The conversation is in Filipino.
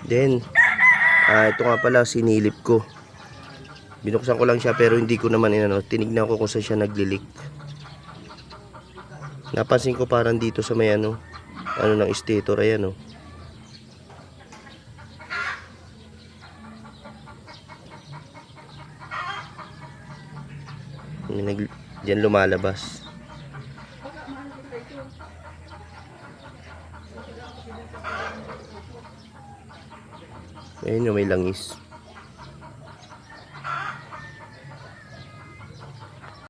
Then, ito nga pala, sinilip ko. Binuksan ko lang siya pero hindi ko naman tinignan ko kung saan siya naglilik. Napansin ko parang dito sa may ano ng stator, ayan oh. Diyan lumalabas. Ayun yung may langis.